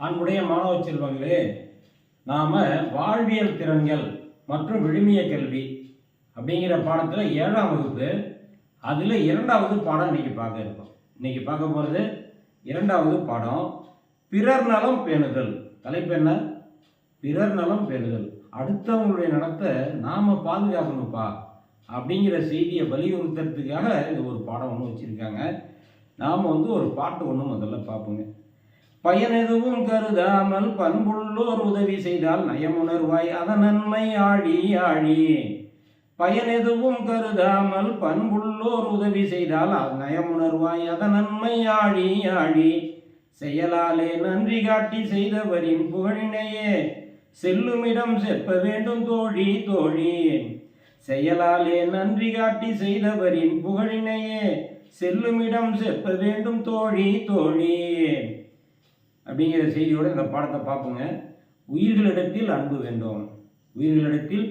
அன்புடைய மாணவ செல்வங்களே, நாம் வாழ்வியல் திறன்கள் மற்றும் விழுமிய கல்வி அப்படிங்கிற பாடத்தில் 7ஆம் வகுப்பு அதில் 2வது பாடம் இன்றைக்கி பார்க்க இருக்கோம். இன்றைக்கி பார்க்க போகிறது 2வது பாடம், பிறர் நலம் பேணுதல். தலைப்பு என்ன? பிறர் நலம் பேணுதல். அடுத்தவங்களுடைய நலத்தை நாம் பாதுகாக்கணும்ப்பா அப்படிங்கிற செய்தியை வலியுறுத்துறதுக்காக இது ஒரு பாடம் ஒன்று வச்சுருக்காங்க. நாம் ஒரு பாட்டு ஒன்று முதல்ல பார்ப்போங்க. பயனெதுவும் கருதாமல் பண்புள்ளோர் உதவி செய்தால் நயமுணர்வாய் அதன் நன்மை ஆழி ஆழி. பயனெதுவும் கருதாமல் பண்புள்ளோர் உதவி செய்தால் நயமுணர்வாய் அதன் நன்மை ஆழி ஆழி. செயலாலே நன்றி காட்டி செய்தவரின் புகழினையே செல்லுமிடம் செப்ப வேண்டும் தோழி தோழி. செயலாலே நன்றி காட்டி செய்தவரின் புகழினையே செல்லுமிடம் செப்ப வேண்டும் தோழி தோழி அப்படிங்கிற செய்தியோடு இந்த பாடத்தை பார்ப்போங்க. உயிர்களிடத்தில் அன்பு வேண்டும், உயிர்களிடத்தில்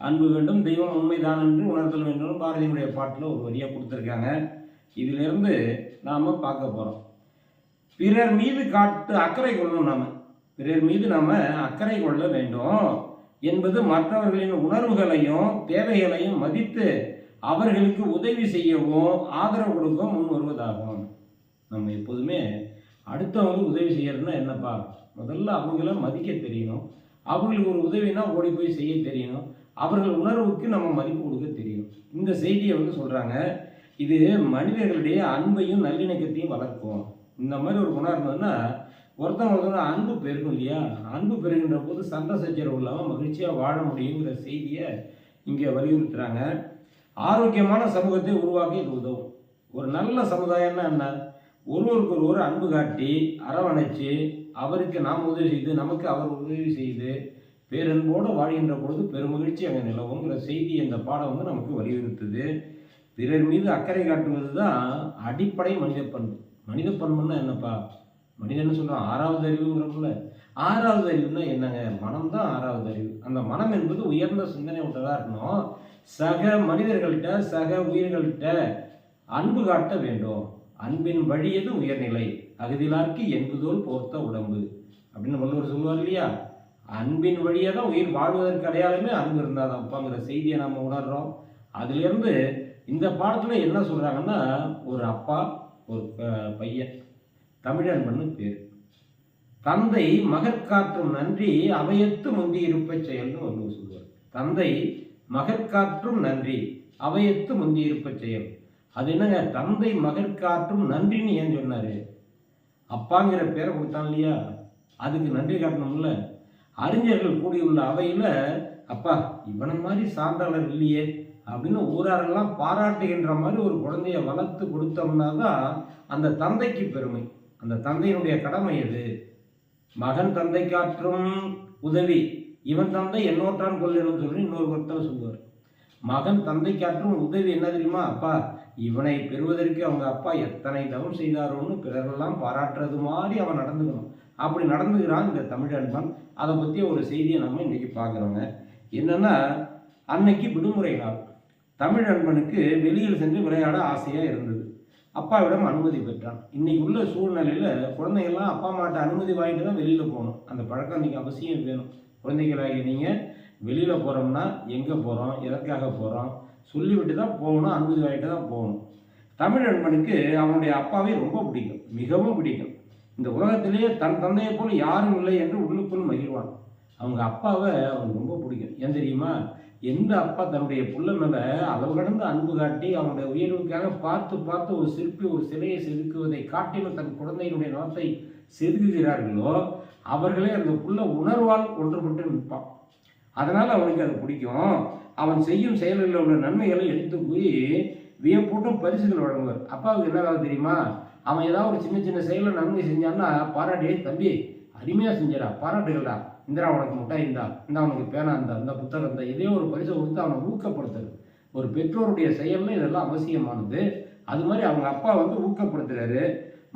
அன்பு வேண்டும், தெய்வம் உண்மைதான் என்று உணர்த்தல் வேண்டும். பாரதியினுடைய பாட்டில் ஒரு வரியாக கொடுத்துருக்காங்க. இதிலிருந்து நாம் பார்க்க போகிறோம். பிறர் மீது அக்கறை கொள்ளணும். பிறர் மீது நாம் அக்கறை கொள்ள வேண்டும் என்பது மற்றவர்களின் உணர்வுகளையும் தேவைகளையும் மதித்து அவர்களுக்கு உதவி செய்யவும் ஆதரவு கொடுக்க முன் வருவதாகும். நம்ம எப்போதுமே அடுத்தவங்களுக்கு உதவி செய்யறதுன்னா என்னப்பா, முதல்ல அவங்கள மதிக்க தெரியணும். அவங்களுக்கு ஒரு உதவினா ஓடி போய் செய்ய தெரியணும். அவர்கள் உணர்வுக்கு நம்ம மதிப்பு கொடுக்க தெரியணும். இந்த செய்தியை சொல்கிறாங்க. இது மனிதர்களுடைய அன்பையும் நல்லிணக்கத்தையும் வளர்க்கும். இந்த மாதிரி ஒரு குணம் இருந்ததுன்னா ஒருத்தவங்க அன்பு பெருகும் இல்லையா? அன்பு பெருகின்ற போது சண்டை சச்சரவு இல்லாமல் மகிழ்ச்சியாக வாழ முடியுங்கிற செய்தியை இங்கே வலியுறுத்துகிறாங்க. ஆரோக்கியமான சமூகத்தை உருவாக்க இது உதவும். ஒரு நல்ல சமுதாயம்னா என்ன? ஒருவருக்கு ஒருவர் அன்பு காட்டி அரவணைச்சு அவருக்கு நாம் உதவி செய்து நமக்கு அவர் உதவி செய்து பேரன்போடு வாழ்கின்ற பொழுது பெருமகிழ்ச்சி அங்கே நிலவுங்கிற செய்தி இந்த பாடம் நமக்கு வலியுறுத்துது. பிறர் மீது அக்கறை காட்டுவது தான் அடிப்படை மனித பண்பு. மனித பண்புன்னா என்னப்பா? மனிதன்னு சொல்கிறோம் 6வது அறிவுங்கிறப்பல 6வது அறிவுன்னா என்னங்க? மனம் தான் 6வது அறிவு. அந்த மனம் என்பது உயர்ந்த சிந்தனை விட்டதாக இருக்கணும். சக மனிதர்கள்ட்ட சக உயிர்கள்ட்ட அன்பு காட்ட வேண்டும். அன்பின் வழியது உயர்நிலை, அகதிலார்க்கு என்பதோல் போர்த்த உடம்பு அப்படின்னு வள்ளுவர் சொல்லுவார் இல்லையா? அன்பின் வழியே தான் உயிர் வாழ்வதற்கு அடையாளமே அன்பு இருந்தால் தான் அப்பாங்கிற செய்தியை நம்ம உணர்கிறோம். அதிலிருந்து இந்த பாடத்தில் என்ன சொல்கிறாங்கன்னா, ஒரு அப்பா ஒரு பையன், தமிழன்பன்னு பேர். தந்தை மகற்காற்றும் நன்றி அவையத்து முந்தி இருப்ப செயல்னு வள்ளுவர் சொல்லுவார். தந்தை மகற்காற்றும் நன்றி அவையத்து முந்தி இருப்ப செயல். அது என்னங்க? தந்தை மகற்காற்றும் நன்றின்னு ஏன் சொன்னார்? அப்பாங்கிற பேரை கொடுத்தான் இல்லையா? அதுக்கு நன்றி காட்டணும்ல. அறிஞர்கள் கூடியுள்ள அவையில் அப்பா இவனை மாதிரி சான்றாளர் இல்லையே அப்படின்னு ஊராரெல்லாம் பாராட்டுகின்ற மாதிரி ஒரு குழந்தைய வளர்த்து கொடுத்தோம்னா தான் அந்த தந்தைக்கு பெருமை. அந்த தந்தையினுடைய கடமை எது? மகன் தந்தை காற்றும் உதவி, இவன் தந்தை என்னோற்றான் கொள்ளணும் சொல்லி இன்னொரு ஒருத்தர் சொல்லுவார். மகன் தந்தை காற்றும் உதவி என்ன தெரியுமா? அப்பா இவனை பெறுவதற்கு அவங்க அப்பா எத்தனை தவம் செய்தாரோன்னு பிறரெல்லாம் பாராட்டுறது மாதிரி அவன் நடந்துக்கணும். அப்படி நடந்துக்கிறான் இந்த தமிழ் அன்பன். அதை பற்றி ஒரு செய்தியை நம்ம இன்றைக்கி பார்க்குறோங்க. என்னென்னா, அன்னைக்கு விடுமுறை நாள். தமிழ் அன்பனுக்கு வெளியில் சென்று விளையாட ஆசையாக இருந்தது. அப்பாவிடம் அனுமதி பெற்றான். இன்றைக்கி உள்ள சூழ்நிலையில் குழந்தைகள்லாம் அப்பா அம்மாட்ட அனுமதி வாங்கிட்டு தான் வெளியில் போகணும். அந்த பழக்கம் இன்றைக்கி அவசியம் வேணும். குழந்தைகளாகி நீங்கள் வெளியில் போகிறோம்னா எங்கே போகிறோம், எதற்காக போகிறோம் சொல்லிவிட்டு தான் போகணும், அனுமதி வாங்கிட்டு தான் போகணும். தமிழ் அன்பனுக்கு அவனுடைய அப்பாவை ரொம்ப பிடிக்கும், மிகவும் பிடிக்கும். இந்த உலகத்திலேயே தன் தந்தையை போல் யாரும் இல்லை என்று உள்ளுக்குள் மகிழ்வான். அவங்க அப்பாவை அவனுக்கு ரொம்ப பிடிக்கும். ஏன் தெரியுமா? எந்த அப்பா தன்னுடைய புள்ள மேலே அளவு கடந்து அன்பு காட்டி அவனுடைய உயர்வுக்காக பார்த்து பார்த்து ஒரு சிற்பி ஒரு சிலையை செதுக்குவதை காட்டிலும் தன் குழந்தையினுடைய நலத்தை செதுக்குகிறார்களோ அவர்களே அந்த புள்ள உணர்வால் ஒன்றுபட்டு நிற்பான். அதனால் அவனுக்கு அது பிடிக்கும். அவன் செய்யும் செயல்களில் உள்ள நன்மைகளை எடுத்து போய் வியப்பூட்டும் பரிசுகள் வழங்குவார். அப்பாவுக்கு என்ன வேலை தெரியுமா? அவன் ஏதாவது ஒரு சின்ன சின்ன செயலில் நன்மை செஞ்சான்னா பாராட்டி, தம்பி அருமையாக செஞ்சிடா, பாராட்டுகள்டா, இந்திரா உனக்கு முட்டாய் இருந்தா, இந்த அவனுக்கு பேனா இருந்தா, இந்த புத்தகம் இருந்தா, இதே ஒரு பரிசை கொடுத்து அவனை ஊக்கப்படுத்துறது. ஒரு பெற்றோருடைய செயலில் இதெல்லாம் அவசியமானது. அது மாதிரி அவங்க அப்பா ஊக்கப்படுத்துறாரு,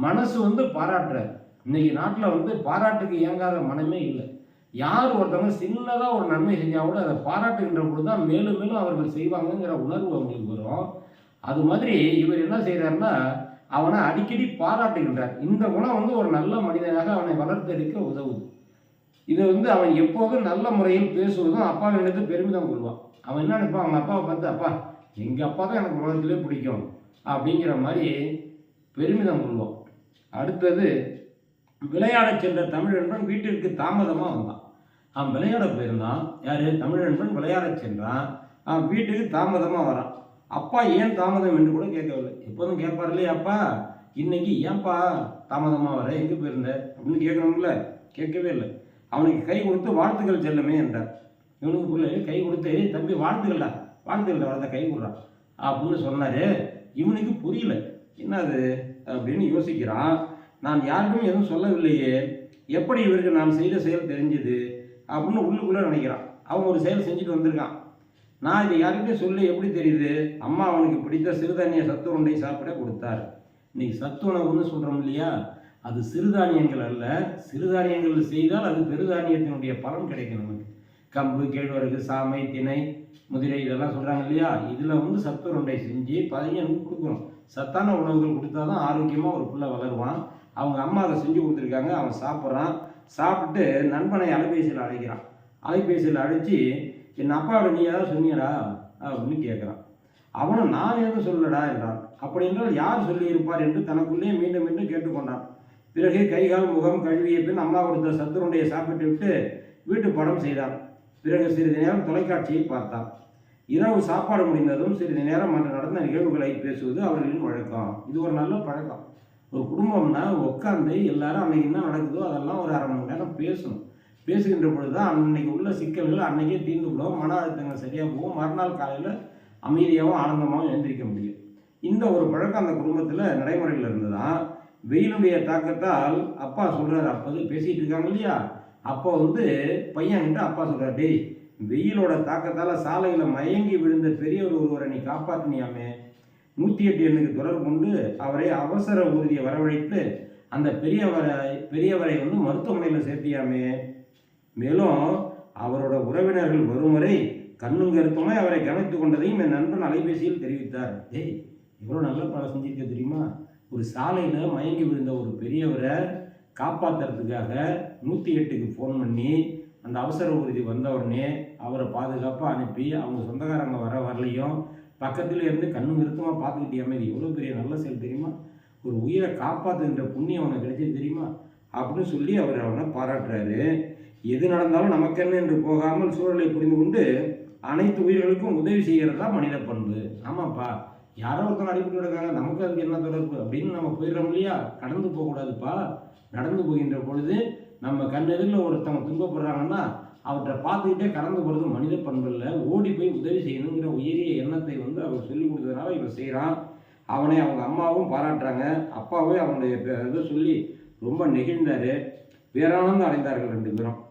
மனசு பாராட்டுறாரு. இன்னைக்கு நாட்டில் பாராட்டுக்கு இயங்காத மனமே இல்லை. யார் ஒருத்தவங்க சின்னதாக ஒரு நன்மை செஞ்சால் கூட அதை பாராட்டுகின்ற பொழுது தான் மேலும் மேலும் அவர்கள் செய்வாங்கங்கிற உணர்வு அவங்களுக்கு வரும். அது மாதிரி இவர் என்ன செய்கிறாருன்னா, அவனை அடிக்கடி பாராட்டுகின்றார். இந்த குணம் வந்து ஒரு நல்ல மனிதனாக அவனை வளர்த்தெடுக்க உதவுது. இதை வந்து அவன் எப்போதும் நல்ல முறையில் பேசுவதும் அப்பாவை நினைத்து பெருமிதம் கொள்வான். அவன் என்ன நினைப்பான், அவங்க அப்பாவை பார்த்து, அப்பா எங்கள் அப்பா தான் எனக்கு உலகத்திலே பிடிக்கும் அப்படிங்கிற மாதிரி பெருமிதம் கொள்வான். அடுத்தது, விளையாடச் சென்ற தமிழன்பன் வீட்டிற்கு தாமதமாக வந்தான். அவன் விளையாட போயிருந்தான். யார்? தமிழன்பன் விளையாடச் சென்றான். அவன் வீட்டுக்கு தாமதமாக வரான். அப்பா ஏன் தாமதம் என்று கூட கேட்கவில்லை. எப்போதும் கேட்பார் இல்லையா, அப்பா இன்னைக்கு ஏன்பா தாமதமாக வர, எங்கே போயிருந்த அப்படின்னு கேட்கணும்ல, கேட்கவே இல்லை. அவனுக்கு கை கொடுத்து வாழ்த்துக்கள் செல்லமே என்றார். இவனுக்கு பிள்ளை கை கொடுத்து, தம்பி வாழ்த்துக்கள்டா வரத கை கொடுறான் அப்படின்னு சொன்னார். இவனுக்கு புரியல, என்னது அப்படின்னு யோசிக்கிறான். நான் யாருக்கும் எதுவும் சொல்லவில்லையே, எப்படி இவருக்கு நான் செய்த செயல் தெரிஞ்சுது அப்படின்னு உள்ளுக்குள்ளே நினைக்கிறான். அவன் ஒரு செயல் செஞ்சுட்டு வந்திருக்கான். நான் இதை யாருக்கிட்டே சொல்லி எப்படி தெரியுது, அம்மா அவனுக்கு பிடித்த சிறுதானிய சத்து உருண்டை சாப்பிட கொடுத்தார். இன்னைக்கு சத்து உணவுன்னு சொல்கிறோம் இல்லையா, அது சிறுதானியங்கள் அல்ல. சிறுதானியங்கள் செய்தால் அது பெருதானியத்தினுடைய பலன் கிடைக்கும் நமக்கு. கம்பு, கேழ்வரகு, சாமை, திணை, முதிரை இதெல்லாம் சொல்கிறாங்க இல்லையா, இதில் வந்து சத்து உருண்டை செஞ்சு பையனுக்கு கொடுக்கணும். சத்தான உணவுகள் கொடுத்தா தான் ஆரோக்கியமாக ஒரு பிள்ளை வளருவான். அவங்க அம்மா அதை செஞ்சு கொடுத்துருக்காங்க. அவன் சாப்பிட்றான். சாப்பிட்டு நண்பனை அலைபேசியில் அழைக்கிறான். அலைபேசியில் அழைச்சி, என் அப்பாவோட நீ ஏதாவது சொன்னியடா அப்படின்னு கேட்குறான். அவனும் நான் எதுவும் சொல்லடா என்றான். அப்படி என்றால் யார் சொல்லியிருப்பார் என்று தனக்குள்ளே மீண்டும் மீண்டும் கேட்டுக்கொண்டான். பிறகு கைகால் முகம் கழுவிய பின் அம்மா கொடுத்த சத்துருண்டையை சாப்பிட்டு விட்டு வீட்டு படம் செய்தான். பிறகு சிறிது நேரம் தொலைக்காட்சியை பார்த்தான். இரவு சாப்பாடு முடிந்ததும் சிறிது நேரம் அன்று நடந்த நிகழ்வுகளை பேசுவது அவர்களின் வழக்கம். இது ஒரு நல்ல பழக்கம். ஒரு குடும்பம்னா உட்காந்து எல்லாரும் அன்னைக்கு என்ன நடக்குதோ அதெல்லாம் ஒரு 1/2 மணி நேரம் பேசணும். பேசுகின்ற பொழுது தான் அன்னைக்கு உள்ள சிக்கல்கள் அன்னைக்கே தீர்ந்து விடும், மன அழுத்தங்கள் சரியாக போகும், மறுநாள் காலையில் அமைதியாகவும் ஆனந்தமாகவும் எழுந்திரிக்க முடியும். இந்த ஒரு பழக்கம் அந்த குடும்பத்தில் நடைமுறையில் இருந்துதான். வெயிலுடைய தாக்கத்தால் அப்பா சொல்கிறார், அப்போது பேசிகிட்டு இருக்காங்க இல்லையா, அப்போ வந்து பையன்கிட்ட அப்பா சொல்கிறார், டேய் வெயிலோட தாக்கத்தால் சாலையில் மயங்கி விழுந்த பெரியவர் ஒருவரை நீ காப்பாற்றினியாமே, 108 எண்ணுக்கு தொடர்பு கொண்டு அவரை அவசர ஊர்தியை வரவழைத்து அந்த பெரியவரை வந்து மருத்துவமனையில் சேர்த்தியாமே, மேலும் அவரோட உறவினர்கள் வரும் வரை கண்ணும் கருத்துமாய் அவரை கவனித்து கொண்டதையும் என் நண்பன் அலைபேசியில் தெரிவித்தார். டேய் இவ்வளோ நல்ல படம் செஞ்சிருக்க தெரியுமா, ஒரு சாலையில் மயங்கி விழுந்த ஒரு பெரியவரை காப்பாற்றுறதுக்காக 108க்கு ஃபோன் பண்ணி அந்த அவசர ஊர்தி வந்த உடனே அவரை பாதுகாப்பாக அனுப்பி அவங்க சொந்தக்காரங்க வரலையும் பக்கத்தில் இருந்து கண்ணும் கருத்துமாக பார்த்துக்கிட்டியாமே, இது எவ்வளோ பெரிய நல்ல செயல் தெரியுமா, ஒரு உயிரை காப்பாற்றுகின்ற புண்ணியம் அவனை கிடைச்சது தெரியுமா அப்படின்னு சொல்லி அவர் அவனை பாராட்டுறாரு. எது நடந்தாலும் நமக்கென்ன என்று போகாமல் சூழலை புரிந்து கொண்டு அனைத்து உயிர்களுக்கும் உதவி செய்கிறது தான் மனித பண்பு. ஆமாப்பா, யாரோ ஒருத்தவங்க அடிப்பட்டு கிடக்காங்க, நமக்கு அதுக்கு என்ன தொடர்பு அப்படின்னு நம்ம போயிடுறோம் இல்லையா, கடந்து போகக்கூடாதுப்பா. நடந்து போகின்ற பொழுது நம்ம கண்ணெதிரில் ஒருத்தவங்க துன்பப்படுறாங்கன்னா அவற்றை பார்த்துக்கிட்டே கடந்து போகிறது மனித பண்பு இல்லை, ஓடி போய் உதவி செய்யணுங்கிற உயரிய எண்ணத்தை வந்து அவர் சொல்லி கொடுத்ததுனால இவன் செய்கிறான். அவனை அவங்க அம்மாவும் பாராட்டுறாங்க, அப்பாவே அவனுடைய இதை சொல்லி ரொம்ப நெகிழ்ந்தார். பேரானந்தம் அடைந்தார்கள் 2 பேரும்.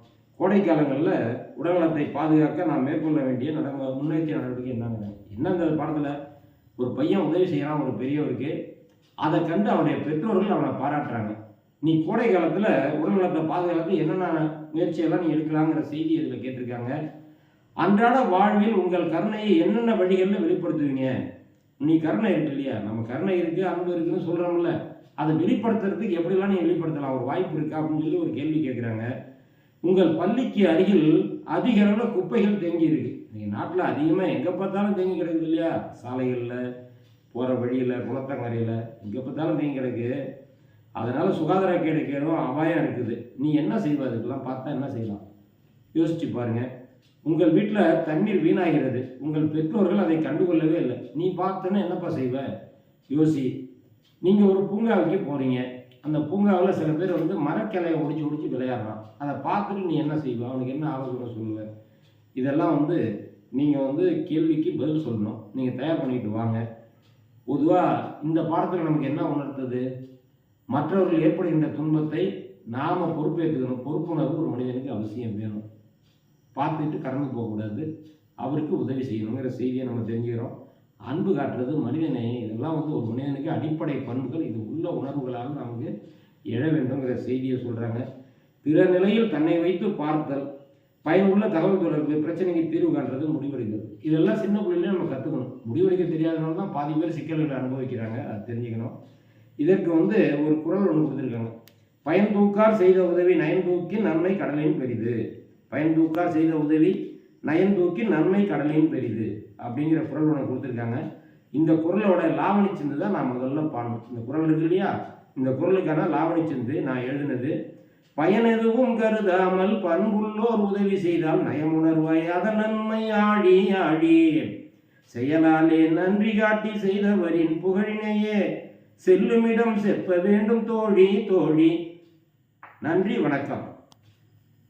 கோடை காலங்களில் உடல்நலத்தை பாதுகாக்க நாம் மேற்கொள்ள வேண்டிய முன்னெச்சரிக்கை நடவடிக்கை என்னங்க, என்ன இந்த பாடத்தில் ஒரு பையன் உதவி செய்கிறான் ஒரு பெரியவருக்கு, அதை கண்டு அவனுடைய பெற்றோர்கள் அவனை பாராட்டுறாங்க. நீ கோடை காலத்தில் உடல்நலத்தை பாதுகாக்க என்னென்ன முயற்சியெல்லாம் நீ எடுக்கலாங்கிற செய்தி இதில் கேட்டிருக்காங்க. அன்றாட வாழ்வில் உங்கள் கருணையை என்னென்ன வழிகளில் வெளிப்படுத்துவீங்க, நீ கருணை இருக்கு இல்லையா, நம்ம கருணை இருக்குது அன்பு இருக்குன்னு சொல்கிறோம்ல, அதை வெளிப்படுத்துறதுக்கு எப்படிலாம் நீ வெளிப்படுத்தலாம், ஒரு வாய்ப்பு இருக்கா அப்படின்னு சொல்லி ஒரு கேள்வி கேட்குறாங்க. உங்கள் பள்ளிக்கு அருகில் அதிக அளவில் குப்பைகள் தேங்கி இருக்கு. நீங்கள் நாட்டில் அதிகமாக எங்கே பார்த்தாலும் தேங்கி கிடக்குது இல்லையா, சாலைகளில், போகிற வழியில், குளத்தங்கரையில் எங்கே பார்த்தாலும் தேங்கி கிடக்கு. அதனால் சுகாதார கேடும் அபாயம் இருக்குது. நீ என்ன செய்வ, அதுக்கெல்லாம் பார்த்தா என்ன செய்யலாம் யோசிச்சு பாருங்கள். உங்கள் வீட்டில் தண்ணீர் வீணாகிறது, உங்கள் பெற்றோர்கள் அதை கண்டுகொள்ளவே இல்லை, நீ பார்த்தோன்னா என்னப்பா செய்வ யோசி. நீங்கள் ஒரு பூங்காவுக்கு போகிறீங்க, அந்த பூங்காவில் சில பேர் வந்து மரக்கிளையை ஒடிச்சு விளையாடுறான், அதை பார்த்துட்டு நீ என்ன செய்வ, அவனுக்கு என்ன ஆலோசனை சொல்லுவேன். இதெல்லாம் வந்து நீங்கள் வந்து கேள்விக்கு பதில் சொல்லணும். நீங்கள் தயார் பண்ணிட்டு வாங்க. பொதுவாக இந்த பாடத்தில் நமக்கு என்ன உணர்த்தது, மற்றவர்கள் ஏற்படுகின்ற துன்பத்தை நாம் பொறுப்பேற்றுக்கணும். பொறுப்புணர்வு ஒரு மனிதனுக்கு அவசியம் வேணும். பார்த்துட்டு கடந்து போகக்கூடாது, அவருக்கு உதவி செய்யணுங்கிற செய்தியை நம்ம தெரிஞ்சுக்கிறோம். அன்பு காட்டுறது, மனிதனை, இதெல்லாம் வந்து ஒரு மனிதனுக்கு அடிப்படை பண்புகள். இது உள்ள உணர்வுகளாக நமக்கு எழ வேண்டுங்கிற செய்தியை சொல்கிறாங்க. பிற நிலையில் தன்னை வைத்து பார்த்தல், பயனுள்ள தகவல் தொடர்பு, பிரச்சனைக்கு தீர்வு காட்டுறது, முடிவெடுக்கிறது, இதெல்லாம் சின்ன பிள்ளையிலே நம்ம கற்றுக்கணும். முடிவெடுக்க தெரியாதனால தான் பாதி பேர் சிக்கல்களை அனுபவிக்கிறாங்க, அது தெரிஞ்சுக்கணும். இதற்கு வந்து ஒரு குறள் ஒன்று கொடுத்துருக்காங்க. பயன் தூக்கார் செய்த உதவி நயன் தூக்கி நன்மை கடலின் பெரிது. பயன் தூக்கார் செய்த உதவி நயன் தூக்கி நன்மை கடலின் பெரிது அப்படிங்கிற குறள் ஒன்று கொடுத்துருக்காங்க. இந்த குறளோட லாவணி சிந்து தான் நான் முதல்ல பாடணும். இந்த குறள் இருக்கு இல்லையா, இந்த குறளுக்கான லாவணி சிந்து நான் எழுதினது. பயன் எதுவும் கருதாமல் பண்புள்ளோர் உதவி செய்தால் நயமுணர்வாய் அதன் நன்மை ஆழி ஆழி செயலாலே நன்றி காட்டி செய்தவரின் புகழினையே செல்லுமிடம் செப்ப வேண்டும் தோழி தோழி. நன்றி, வணக்கம்.